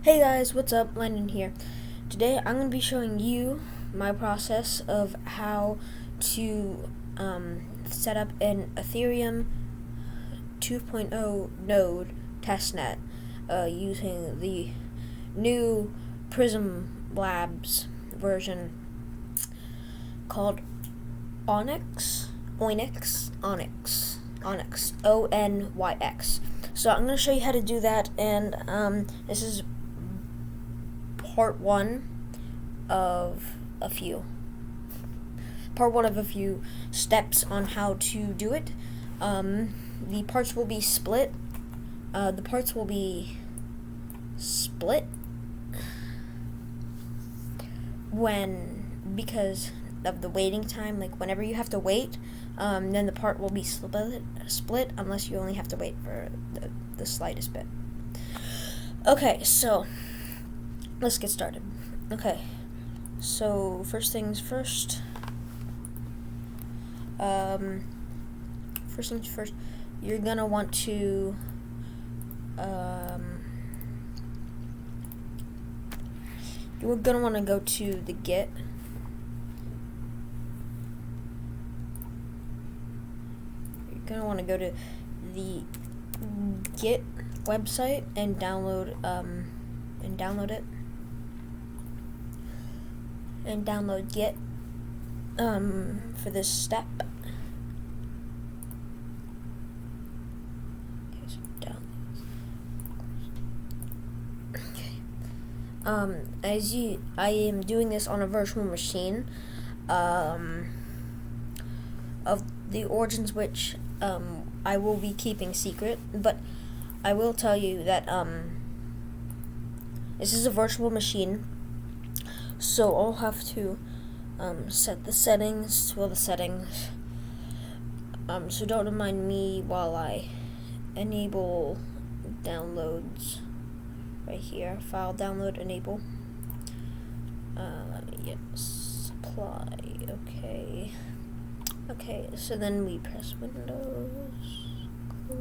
Hey guys, what's up? Landon here. Today I'm going to be showing you my process of how to set up an Ethereum 2.0 node testnet using the new Prism Labs version called Onyx, Onyx, O-N-Y-X. So I'm going to show you how to do that, and this is part one of a few steps on how to do it. The parts will be split. Because of the waiting time. Like whenever you have to wait, then the part will be split unless you only have to wait for the slightest bit. Okay, so let's get started. Okay, so first things first. You're gonna want to you're gonna want to go to the Git. You're gonna want to go to the Git website and download it. And download Git for this step. I am doing this on a virtual machine, of the origins which I will be keeping secret, but I will tell you that this is a virtual machine, so I'll have to set the settings to all the settings. So don't mind me while I enable downloads. Right here, file download enable. Let me get supply. Okay, so then we press Windows, close.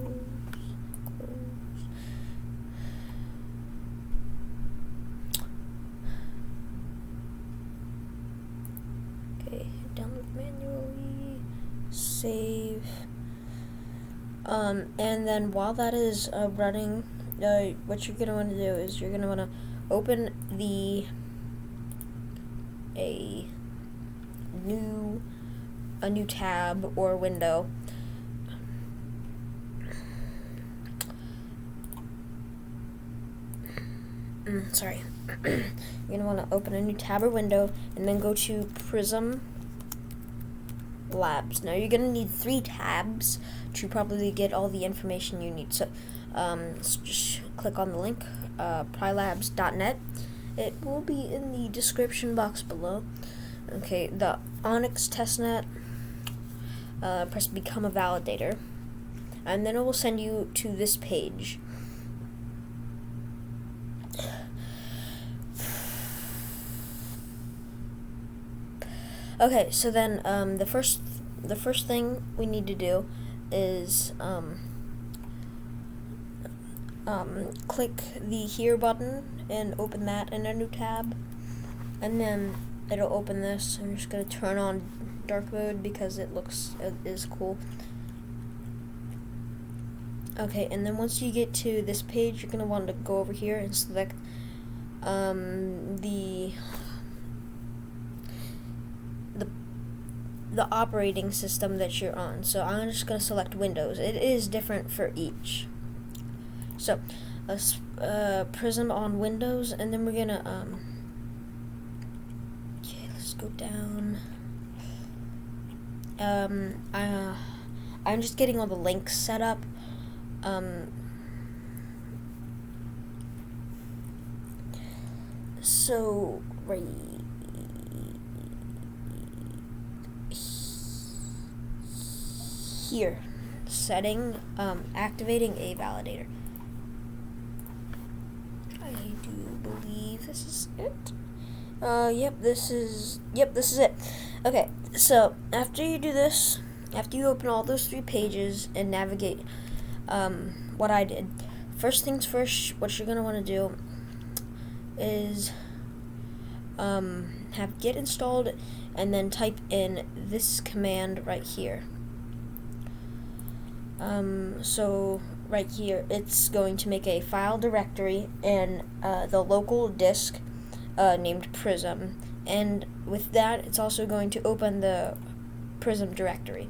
Okay, download manually, save. And then while that is running, what you're gonna want to do is you're gonna want to open a new tab or window. Sorry. You're gonna want to open a new tab or window and then go to Prism Labs. Now you're gonna need 3 tabs to probably get all the information you need. So just click on the link, prylabs.net. It will be in the description box below. Okay, the Onyx testnet. Press become a validator, and then it will send you to this page. Okay, so then the first thing we need to do is click the here button and open that in a new tab, and then it'll open this. I'm just gonna turn on dark mode because it is cool. Okay, and then once you get to this page, you're gonna want to go over here and select the operating system that you're on. So I'm just gonna select Windows. It is different for each. So Prism on Windows, and then we're gonna okay, let's go down. I'm just getting all the links set up. So right here, setting, activating a validator. I do believe this is it. Yep, this is it. Okay, so after you do this, after you open all those 3 pages and navigate, what I did, first things first, what you're going to want to do is have git installed, and then type in this command right here. So right here, it's going to make a file directory and the local disk named prysm, and with that, it's also going to open the prysm directory.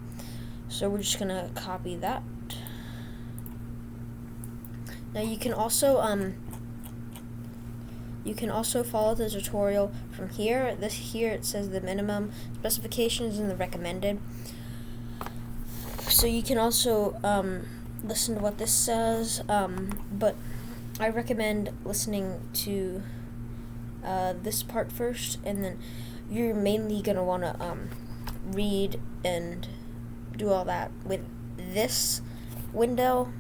So we're just gonna copy that. Now you can also follow the tutorial from here. Here it says the minimum specifications and the recommended. So you can also listen to what this says, but I recommend listening to this part first, and then you're mainly going to want to read and do all that with this window,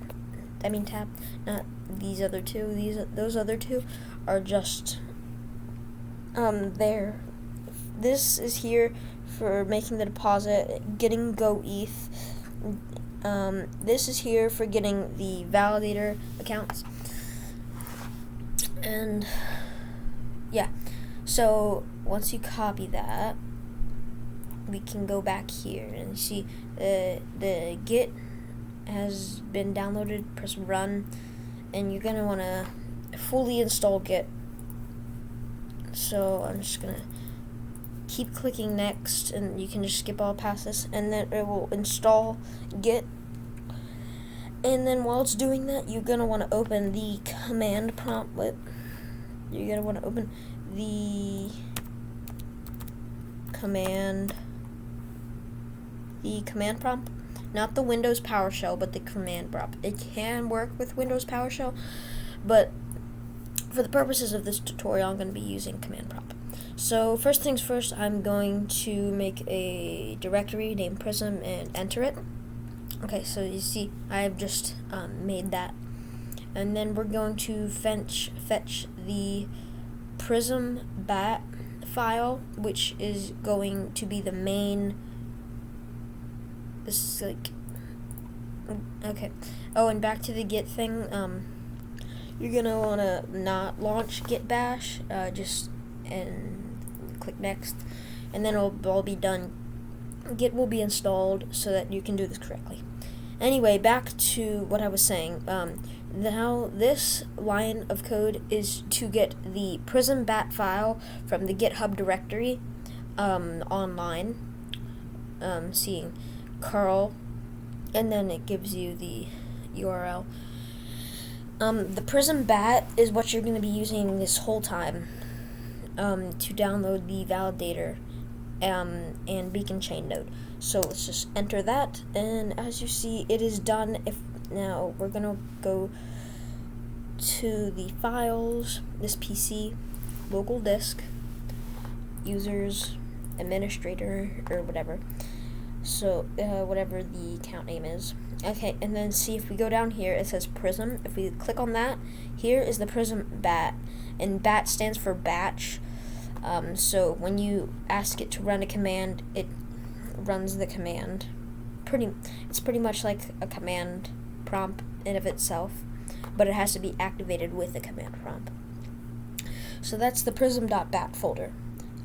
tab, not these other two. Those other two are just there. This is here for making the deposit, getting Go ETH. This is here for getting the validator accounts. And yeah, so once you copy that, we can go back here and see the Git has been downloaded. Press run, and you're gonna want to fully install Git. So I'm just gonna keep clicking next, and you can just skip all past this, and then it will install Git. And then while it's doing that, you're gonna want to open the command prompt. You're gonna want to open the command prompt, not the Windows PowerShell, but the command prompt. It can work with Windows PowerShell, but for the purposes of this tutorial, I'm going to be using command prompt. So first things first, I'm going to make a directory named prysm and enter it. Okay, so you see, I've just made that. And then we're going to fetch the prysm bat file, which is going to be the main. This is like, okay. Oh, and back to the Git thing. You're gonna wanna not launch Git bash, and click next, and then it'll all be done. Git will be installed so that you can do this correctly. Anyway, back to what I was saying. Now this line of code is to get the prysm bat file from the GitHub directory online, seeing curl, and then it gives you the URL. The prysm bat is what you're going to be using this whole time to download the validator and beacon chain node. So let's just enter that, and as you see, it is done. Now we're going to go to the files, this PC, local disk, users, administrator, or whatever. So whatever the account name is. Okay, and then see, if we go down here, it says prysm. If we click on that, here is the prysm bat, and bat stands for batch. So when you ask it to run a command, it runs the command. It's pretty much like a command prompt in of itself, but it has to be activated with a command prompt. So that's the prysm.bat folder.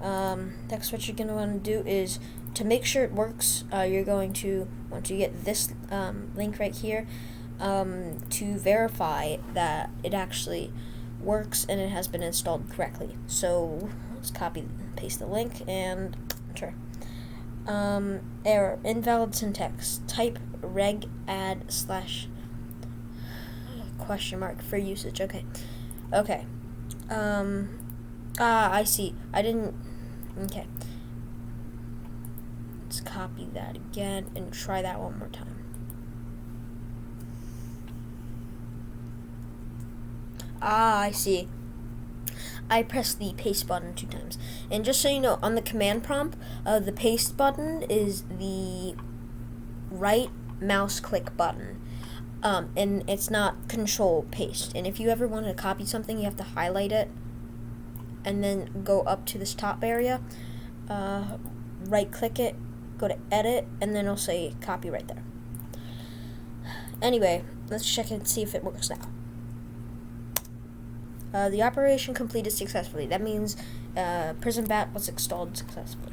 Next, what you're going to want to do is, to make sure it works, you're going to want to get this link right here to verify that it actually works and it has been installed correctly. So let's copy and paste the link and enter. Error, invalid syntax. Type reg add / for usage. Okay. I see. I didn't. Okay. Let's copy that again and try that one more time. I see. I pressed the paste button 2 times. And just so you know, on the command prompt, the paste button is the right mouse click button. And it's not control paste. And if you ever want to copy something, you have to highlight it and then go up to this top area, right click it, go to edit, and then it'll say copy right there. Anyway, let's check and see if it works now. The operation completed successfully. That means Prism Bat was installed successfully.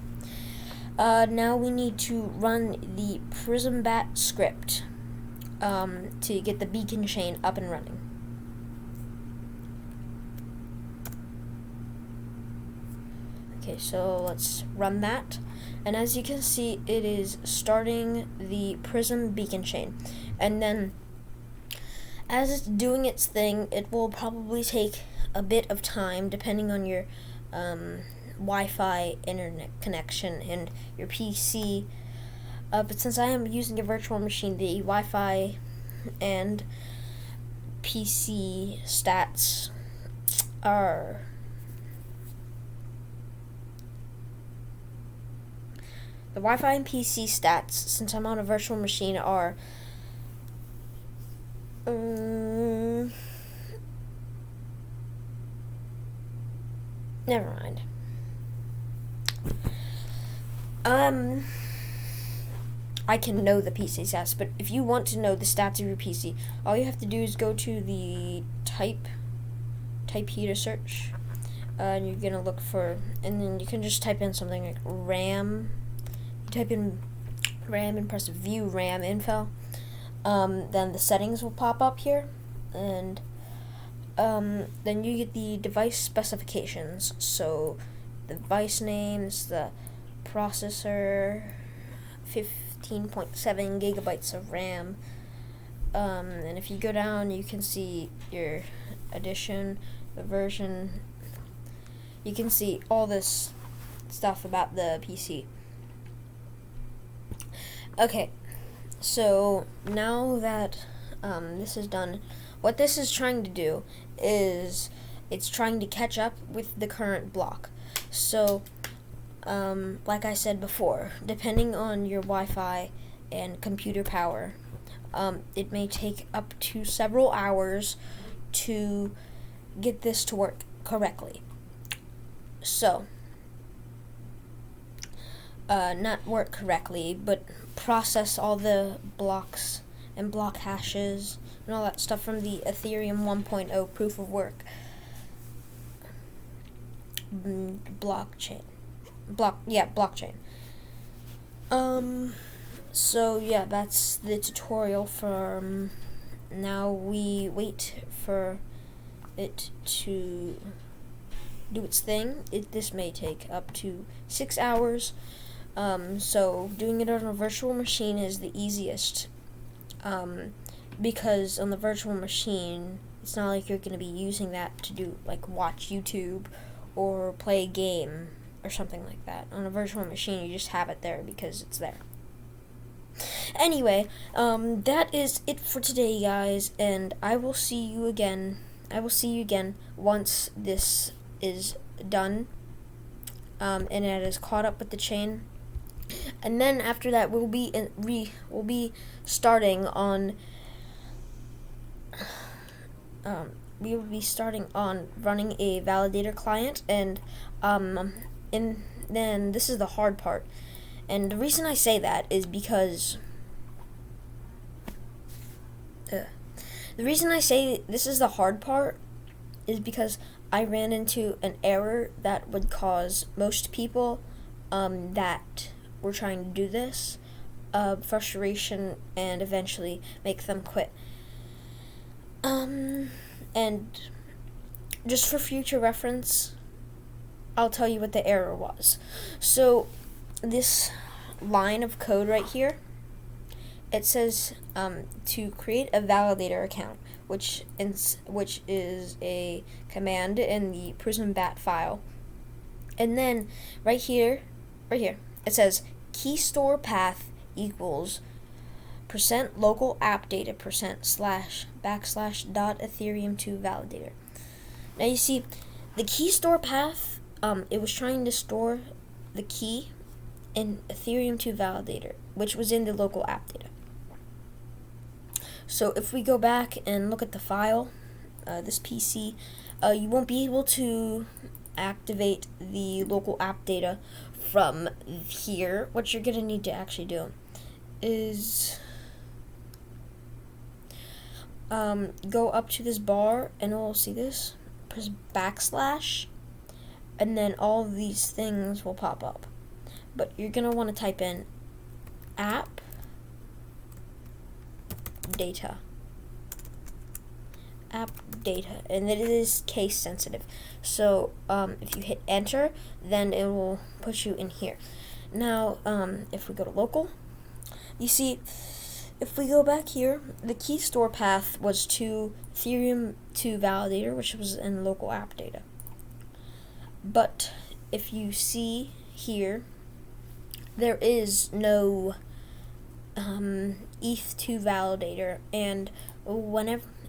Now we need to run the Prism Bat script to get the beacon chain up and running. Okay, so let's run that. And as you can see, it is starting the Prism beacon chain. And then as it's doing its thing, it will probably take a bit of time depending on your Wi-Fi internet connection and your PC. But since I am using a virtual machine, the Wi-Fi and PC stats are the Wi-Fi and PC stats, since I'm on a virtual machine, are never mind. I can know the PC stats, but if you want to know the stats of your PC, all you have to do is go to the type here to search, and you're gonna look for, and then you can just type in something like RAM. You type in RAM and press view RAM info. Then the settings will pop up here, and then you get the device specifications. So the device names, the processor, 15.7 gigabytes of RAM, and if you go down, you can see your edition, the version. You can see all this stuff about the PC. Okay, so now that this is done, what this is trying to do is it's trying to catch up with the current block. So like I said before, depending on your Wi-Fi and computer power, it may take up to several hours to get this to work correctly. So, not work correctly, but process all the blocks and block hashes and all that stuff from the Ethereum 1.0 proof of work blockchain. Blockchain. So yeah, that's the tutorial for now. We wait for it to do its thing. This may take up to 6 hours. So doing it on a virtual machine is the easiest, because on the virtual machine, it's not like you're going to be using that to do, like, watch YouTube or play a game or something like that. On a virtual machine, you just have it there because it's there. Anyway, that is it for today, guys, and I will see you again. Once this is done, and it is caught up with the chain. And then after that, we'll be starting on we will be starting on running a validator client, and then this is the hard part. And the reason I say that is because the reason I say this is the hard part is because I ran into an error that would cause most people that were trying to do this frustration and eventually make them quit. And just for future reference, I'll tell you what the error was. So this line of code right here, it says to create a validator account, which is a command in the Prism Bat file. And then right here, it says key store path equals % local app data % / dot ethereum 2 validator. Now you see the key store path, it was trying to store the key in ethereum 2 validator, which was in the local app data. So if we go back and look at the file, this PC, you won't be able to activate the local app data from here. What you're going to need to actually do is go up to this bar, and we'll see this. press backslash, and then all of these things will pop up. But you're gonna want to type in app data, and it is case sensitive. So if you hit enter, then it will put you in here. Now, if we go to local, you see, if we go back here, the key store path was to ethereum to validator, which was in local app data. But if you see here, there is no ETH to validator, and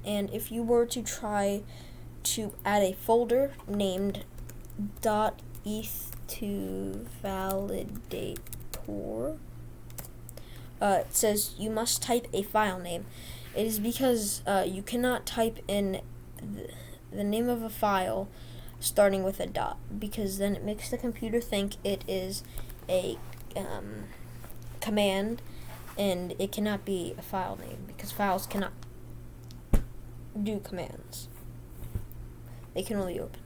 if you were to try to add a folder named .eth to validator, it says you must type a file name. It is because you cannot type in the name of a file starting with a dot, because then it makes the computer think it is a command, and it cannot be a file name because files cannot do commands. They can only open.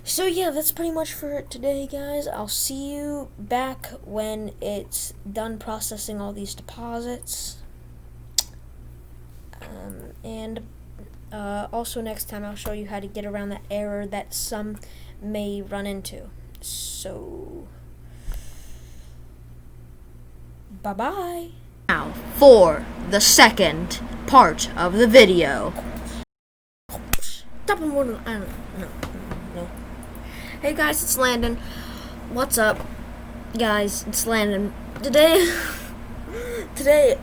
So yeah, that's pretty much for today, guys. I'll see you back when it's done processing all these deposits. And also next time I'll show you how to get around that error that some may run into. So, bye-bye. Now, for the second part of the video. Stop more than I don't know. No. Hey guys, it's Landon. What's up, guys? It's Landon. Today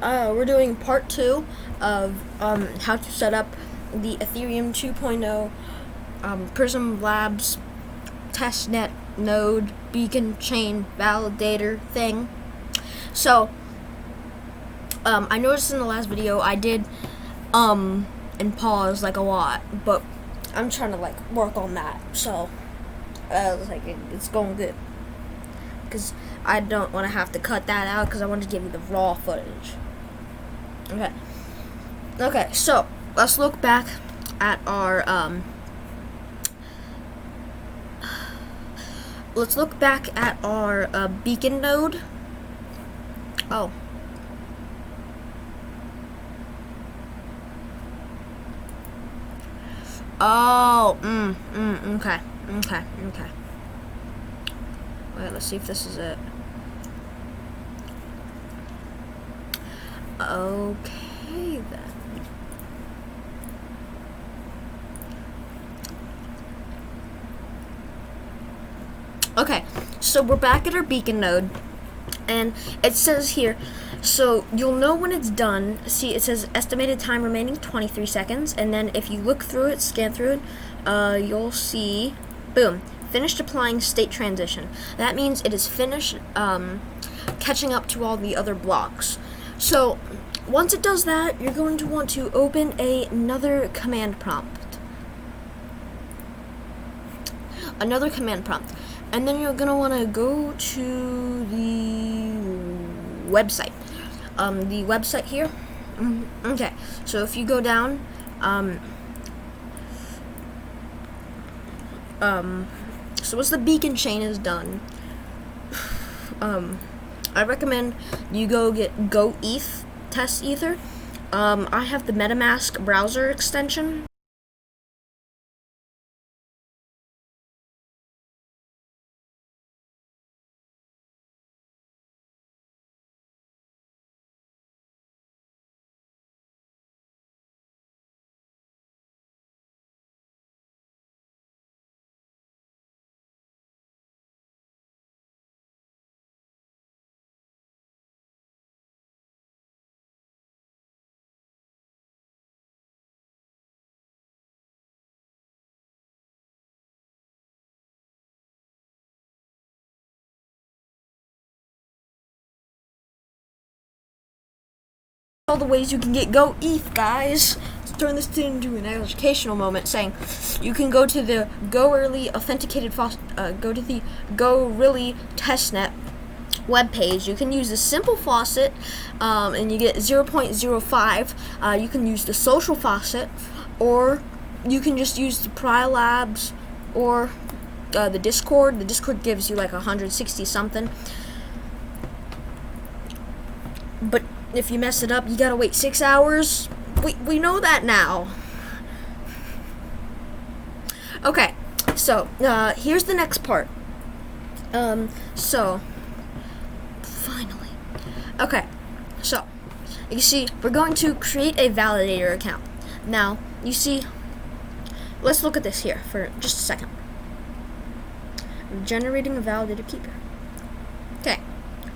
we're doing part 2 of how to set up the Ethereum 2.0 Prysm Labs testnet node beacon chain validator thing. So I noticed in the last video I did and pause like a lot, but I'm trying to like work on that. So it's going good, because I don't want to have to cut that out, because I want to give you the raw footage. Okay, so let's look back at our beacon node. Okay. Wait, let's see if this is it. Okay, then. Okay, so we're back at our beacon node, and it says here, so you'll know when it's done. See, it says estimated time remaining 23 seconds, and then if you look through it, scan through it, you'll see, boom, finished applying state transition. That means it is finished catching up to all the other blocks. So once it does that, you're going to want to open another command prompt. And then you're going to want to go to the website. The website here. Okay, so if you go down, so once the beacon chain is done, I recommend you go get ETH test ether. I have the MetaMask browser extension. All the ways you can get ETH, guys. Let's turn this into an educational moment, saying you can go to the Go Really testnet webpage. You can use the simple faucet, and you get 0.05. You can use the social faucet, or you can just use the Prylabs or the Discord. The Discord gives you like 160 something. But if you mess it up, you gotta wait 6 hours. We know that now. Okay, so here's the next part. So finally, okay, so you see, we're going to create a validator account. Now, you see, let's look at this here for just a second. I'm generating a validator keeper. Okay,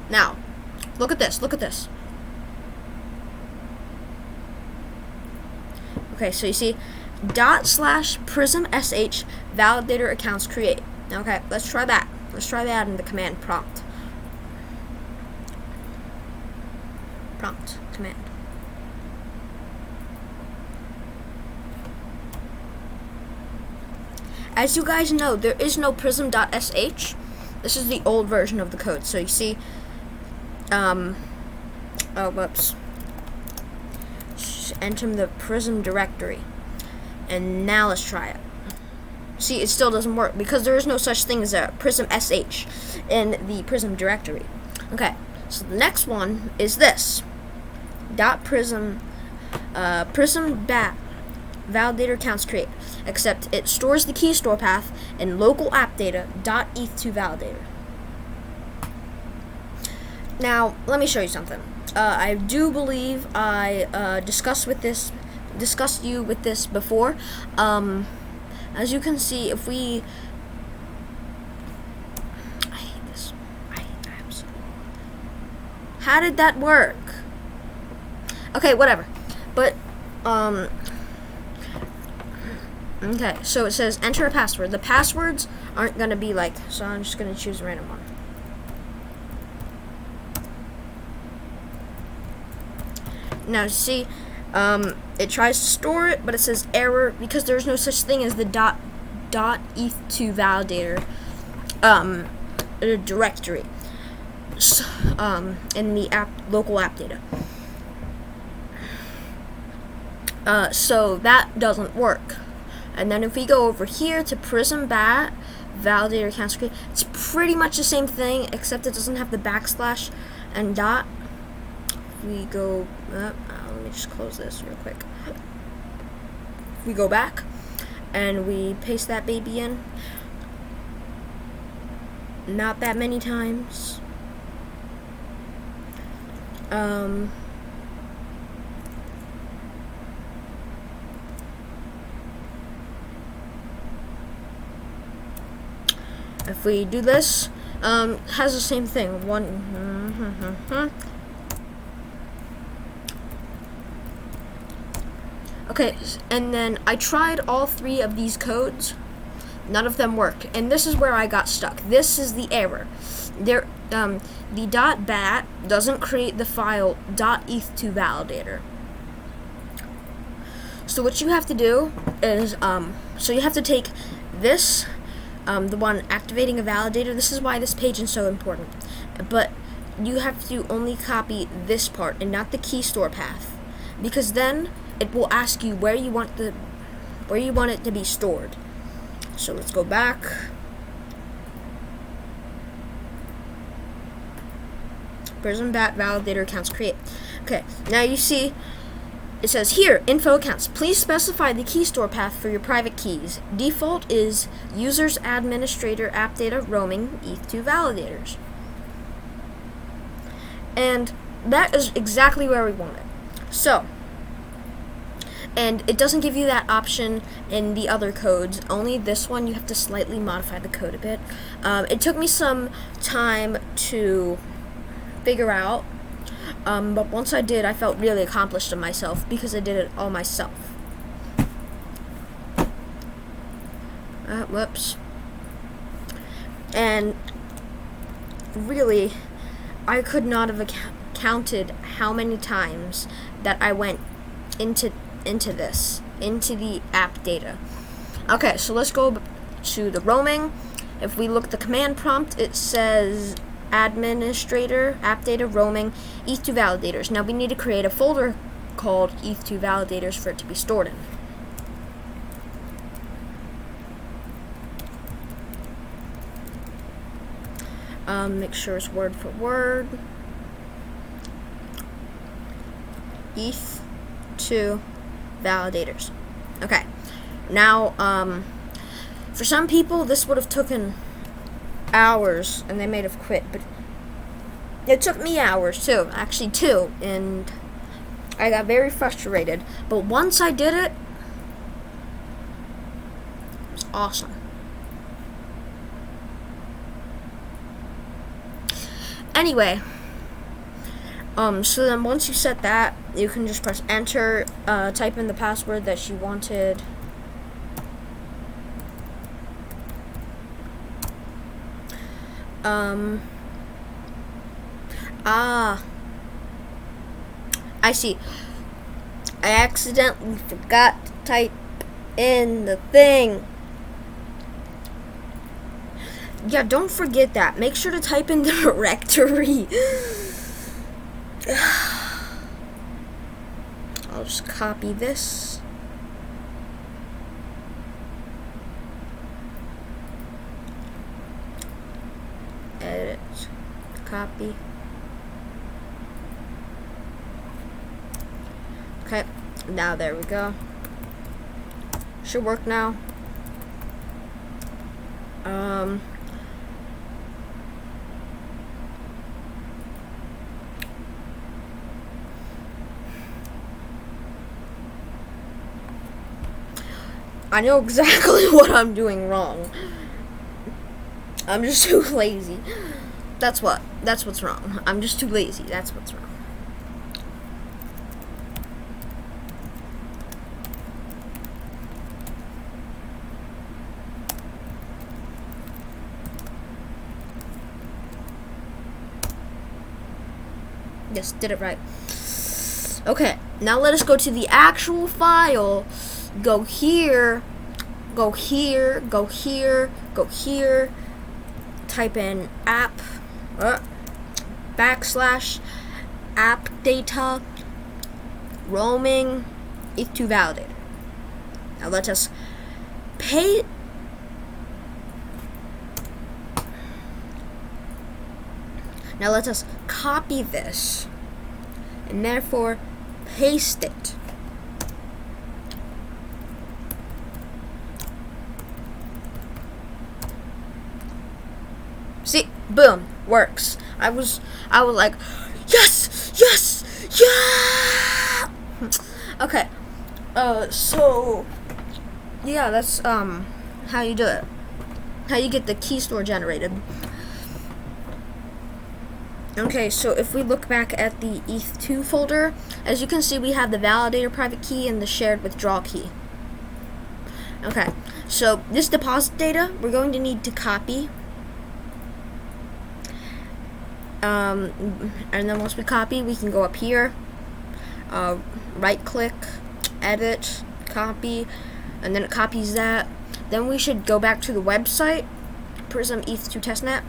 now, look at this, look at this. Okay, so you see, /prism.sh validator accounts create. Okay, let's try that. Let's try that in the command prompt. Prompt command. As you guys know, there is no prysm.sh. This is the old version of the code. So you see, oh, whoops. Just enter the prysm directory. And now let's try it. See, it still doesn't work because there is no such thing as a prysm.sh in the prysm directory. Okay, so the next one is this. .prism, prism.bat validator accounts create, except it stores the key store path in local app data .eth2 validator. Now, let me show you something. I do believe I discussed you with this before. As you can see, if we, I hate this. I absolutely. How did that work? Okay, whatever. But okay, so it says enter a password. The passwords aren't gonna be like, so I'm just gonna choose a random one. Now see, it tries to store it, but it says error because there's no such thing as the .eth2 validator directory in the local app data. So that doesn't work. And then if we go over here to prism.bat validator accounts create, it's pretty much the same thing except it doesn't have the backslash and dot. We go let me just close this real quick. We go back and we paste that baby in. Not that many times. If we do this, has the same thing. Okay, and then I tried all three of these codes. None of them work, and this is where I got stuck. This is the error. The .bat doesn't create the file .eth2 validator. So what you have to do is, so you have to take this, the one activating a validator. This is why this page is so important. But you have to only copy this part and not the key store path, because then it will ask you where you want it to be stored. So let's go back. Prism.bat validator accounts create. Okay, now you see it says here, info accounts. Please specify the key store path for your private keys. Default is users, administrator, app data, roaming, eth2 validators. And that is exactly where we want it. So, and it doesn't give you that option in the other codes. Only this one, you have to slightly modify the code a bit. It took me some time to figure out, but once I did, I felt really accomplished in myself because I did it all myself. Whoops. And really, I could not have counted how many times that I went into the app data. Okay, so let's go to the roaming. If we look at the command prompt, it says administrator, app data, roaming, eth2 validators. Now we need to create a folder called eth2 validators for it to be stored in. Make sure it's word for word. ETH2 validators. Okay. Now, for some people, this would have taken hours, and they may have quit, but it took me hours too, actually 2, and I got very frustrated. But once I did it, it was awesome. Anyway, so then once you set that, you can just press enter, type in the password that you wanted. I see. I accidentally forgot to type in the thing. Yeah, don't forget that. Make sure to type in the directory. I'll just copy this. Edit. Copy. Okay, now there we go. Should work now. I know exactly what I'm doing wrong. I'm just too lazy. That's what's wrong. I'm just too lazy. That's what's wrong. Yes, did it right. Okay, now let us go to the actual file. Go here, go here, go here, go here. Type in app, backslash, app data, roaming, ETH2 validator. Now let us pay. Now let us copy this and therefore paste it. See, boom, works. I was like, yes, yeah. Okay, so yeah, that's how you do it. How you get the key store generated. Okay, so if we look back at the ETH2 folder, as you can see, we have the validator private key and the shared withdrawal key. Okay, so this deposit data, we're going to need to copy. And then once we copy, we can go up here, right click, edit, copy, and then it copies that. Then we should go back to the website, prysm ETH2 testnet,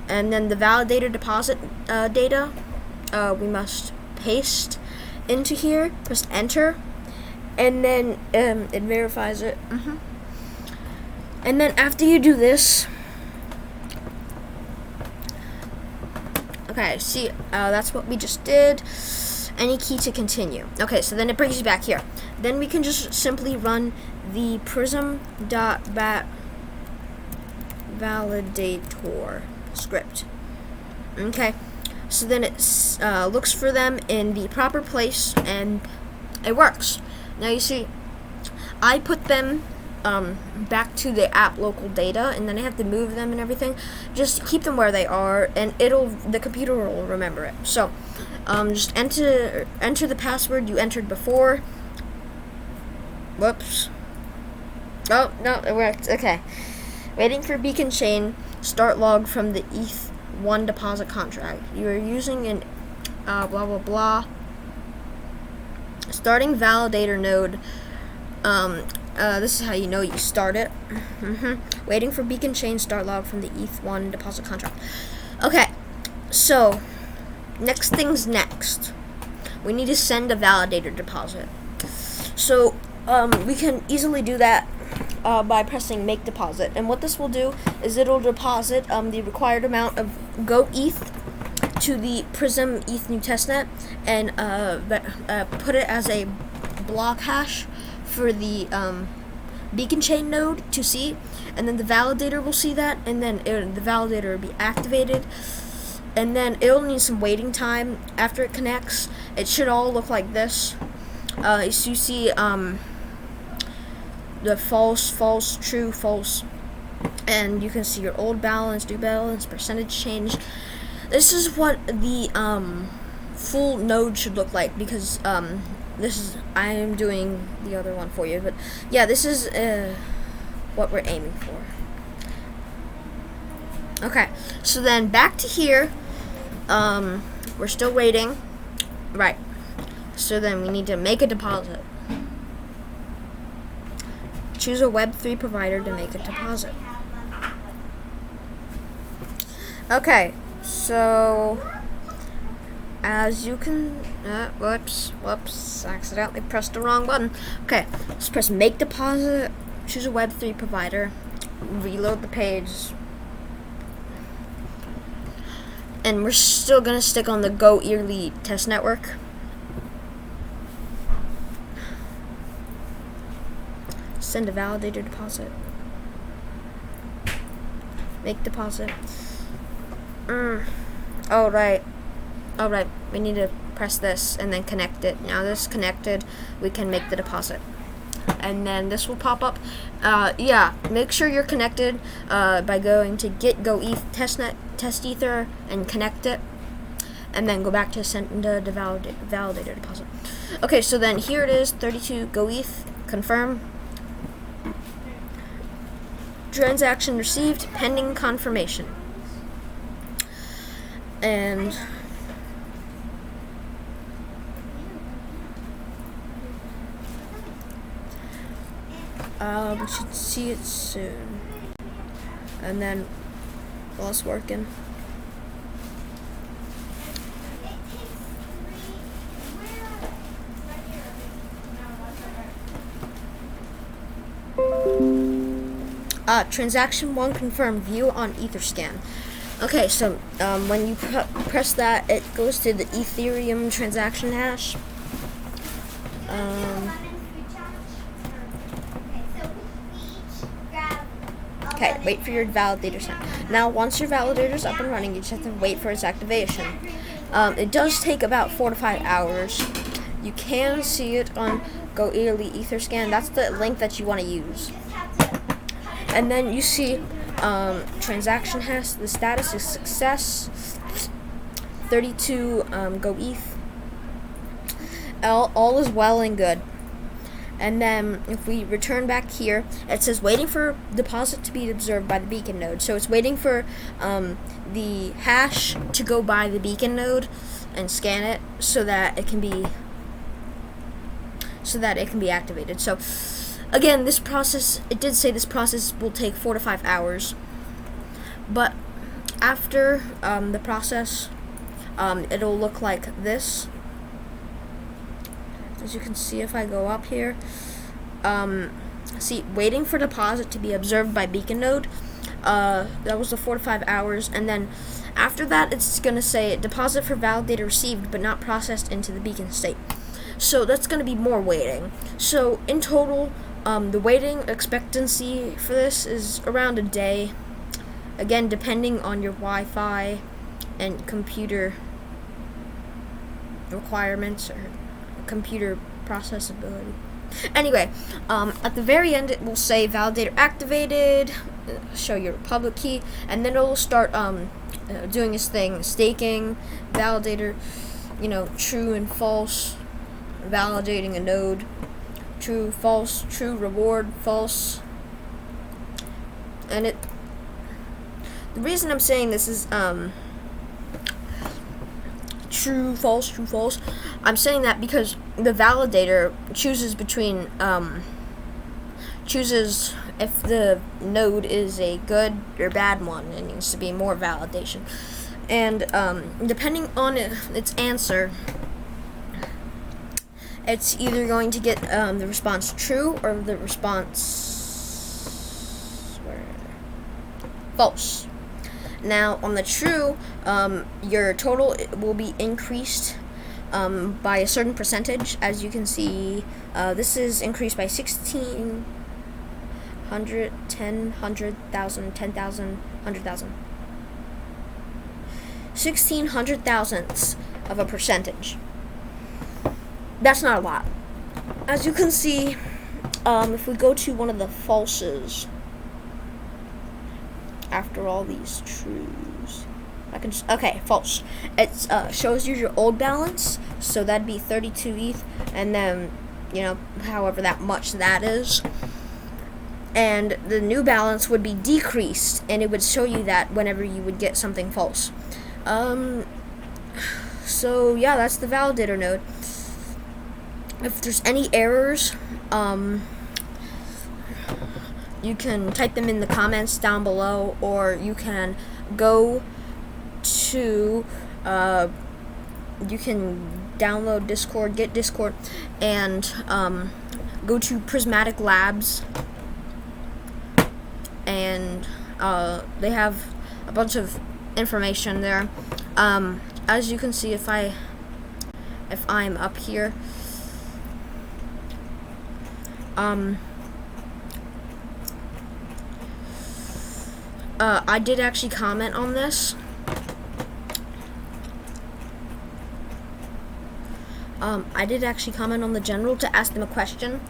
and then the validator deposit data, we must paste into here, press enter, and then it verifies it. And then after you do this, okay, see, that's what we just did. Any key to continue. Okay, so then it brings you back here. Then we can just simply run the prysm.validator script. Okay, so then it looks for them in the proper place and it works. Now you see, I put them back to the app local data, and then I have to move them and everything. Just keep them where they are, and the computer will remember it. So just enter the password you entered before. Whoops. Oh no, it worked. Okay. Waiting for beacon chain start log from the ETH1 deposit contract. You are using an blah blah blah. Starting validator node. This is how you know you start it. Waiting for beacon chain start log from the ETH1 deposit contract. Okay, so next thing's next. We need to send a validator deposit. So we can easily do that by pressing make deposit, and what this will do is it'll deposit the required amount of Go ETH to the Prysm ETH new testnet, and put it as a block hash for the beacon chain node to see, and then the validator will see that, and then the validator will be activated, and then it'll need some waiting time after it connects. It should all look like this. So you see the false, true, false, and you can see your old balance, new balance, percentage change. This is what the full node should look like, because I am doing the other one for you, but yeah, this is what we're aiming for. Okay, so then back to here. We're still waiting, right? So then we need to make a deposit. Choose a Web3 provider to make a deposit. Okay, so as you can, whoops, accidentally pressed the wrong button. Okay, let's press make deposit, choose a Web3 provider, reload the page, and we're still gonna stick on the Go Early test network. Send a validator deposit. Make deposit. Alright, we need to press this and then connect it. Now this is connected, we can make the deposit. And then this will pop up. Yeah, make sure you're connected by going to get Go ETH testnet, test ether, and connect it. And then go back to send the validator deposit. Okay, so then here it is, 32 Go ETH, confirm. Transaction received, pending confirmation. And we should see it soon. And then while it's working, transaction 1 confirmed, view on Etherscan. Okay, so when you press that, it goes to the Ethereum transaction hash. Okay, wait for your validator set. Now, once your validator's up and running, you just have to wait for its activation. It does take about 4 to 5 hours. You can see it on Go Early Etherscan. That's the link that you want to use. And then you see transaction hash. The status is success. 32 Go ETH. All is well and good. And then if we return back here, it says waiting for deposit to be observed by the beacon node. So it's waiting for the hash to go by the beacon node and scan it so that it can be activated. So again, this process, it did say this process will take 4 to 5 hours. But after the process, it'll look like this. As you can see, if I go up here, see, waiting for deposit to be observed by beacon node, that was the 4 to 5 hours, and then after that, it's going to say deposit for validator received but not processed into the beacon state. So that's going to be more waiting. So in total, the waiting expectancy for this is around a day, again, depending on your Wi-Fi and computer requirements or computer processability. Anyway, at the very end it will say validator activated, show your public key, and then it will start doing its thing, staking, validator, true and false, validating a node, true, false, true, reward, false. And the reason I'm saying this is true, false. I'm saying that because the validator chooses between chooses if the node is a good or bad one. It needs to be more validation, and depending on its answer, it's either going to get the response true or the response false. Now on the true, your total will be increased by a certain percentage. As you can see, this is increased by 1,600, 10, 100,000, 10,000, 100,000. 1,600 thousandths of a percentage. That's not a lot. As you can see, if we go to one of the falses, after all these trues, I can just, okay, false. It shows you your old balance, so that'd be 32 ETH, and then, you know, however that much that is. And the new balance would be decreased, and it would show you that whenever you would get something false. So yeah, that's the validator node. If there's any errors, you can type them in the comments down below, or you can go to, you can download Discord, get Discord, and go to Prismatic Labs, and they have a bunch of information there. As you can see, if I'm up here, I did actually comment on this. I did actually comment on the general to ask them a question.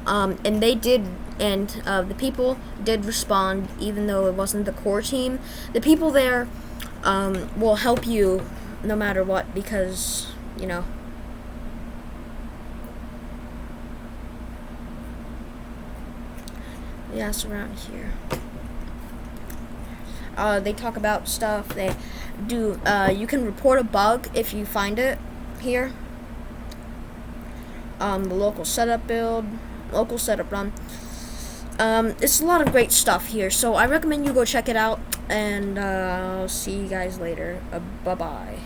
And they did, and the people did respond, even though it wasn't the core team. The people there will help you no matter what, because, you know, yeah, it's around here. They talk about stuff. They do, you can report a bug if you find it here. The local setup build, local setup run. It's a lot of great stuff here, so I recommend you go check it out, and I'll see you guys later. Bye-bye.